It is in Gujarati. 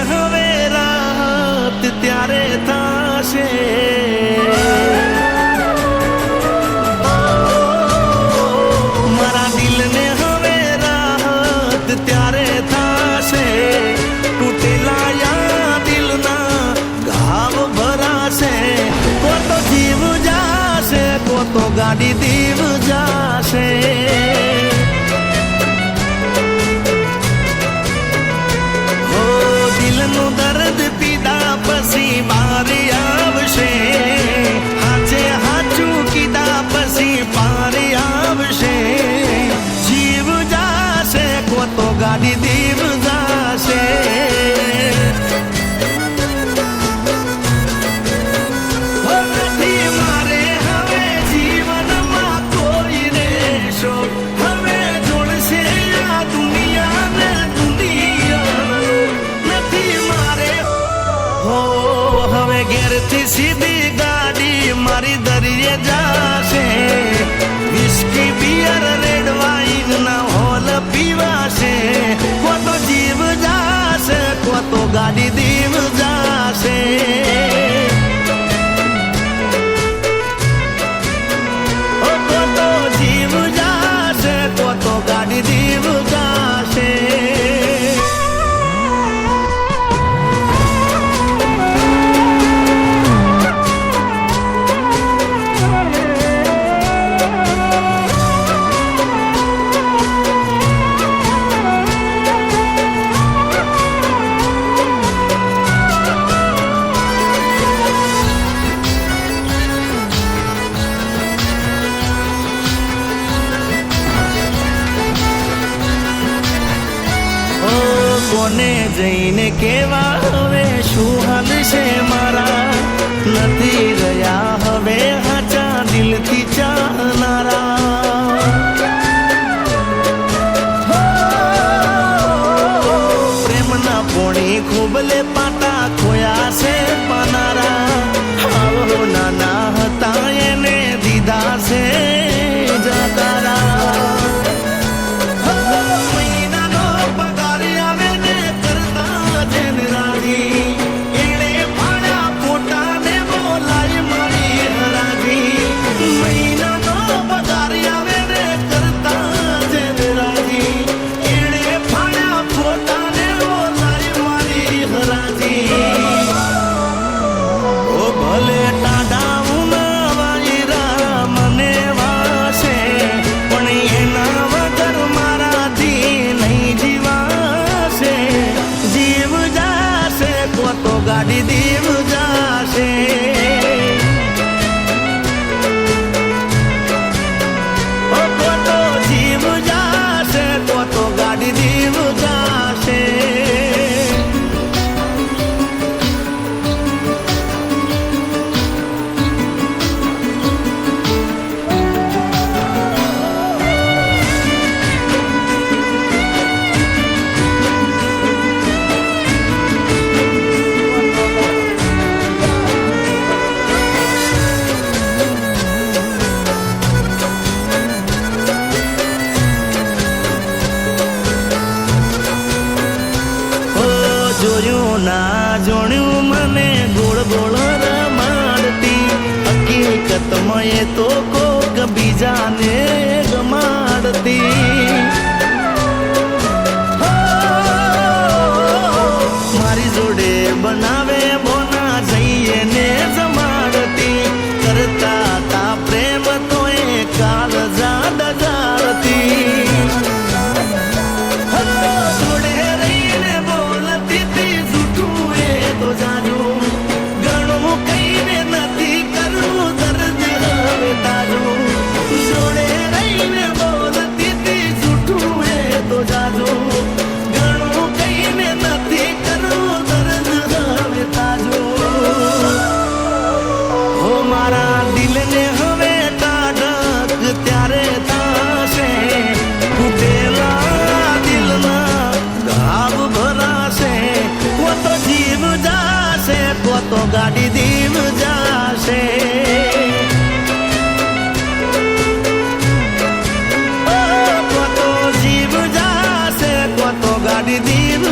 હવે રાહત ત્યારે થશે, મારા દિલને હવે રાહત ત્યારે થશે, તૂટેલા યા દિલના ઘાવ ભરાશે, કો તો જીવ જાશે, કો તો ગાડી દીવ જાશે. દિલનું દર્દ પીડા પછી બારી આવશે, હાચે હાચું કીધા પછી પારી આવશે, જીવ જાશે, કો તો ગાડી દીવ જાશે. ઘેરથી સીધી ગાડી મારી દરિયે જાશે, વિસ્કી બિયર રેડ વાઈન ના હોલ પીવાશે, કો તો જીવ જાશે, કો તો ગાડી દીવ જાશે. કો તો જીવ જાશે, કો તો ગાડી દીવ જાશે. કોને જઈને કેવા હવે શું હાલ છે મારા, નથી રહ્યા હવે હાચા દિલથી ચાહનારા. પ્રેમના પોણી ખોબલે પાટા ખોયા છે પાનારા, આવો નાના હતા એને દીધા છે જગારા. ગાડી દીવ જાશે, કો તો જીવ જાશે, કો તો ગાડી દીવ જાશે. જોયું ના જોણ્યું મને ગોળ ગોળ રમાડતી, હકીકતમાં એ તો કોક બીજાને ગમાડતી. મારી જોડે બનાવે બોના જઈએ ને જમાડતી, કરતા તા પ્રેમ તો એ કાલ જાડ જાડતી. તો ગાડી દીવ જાશે, કો તો જીવ જાશે, કો તો ગાડી દીવ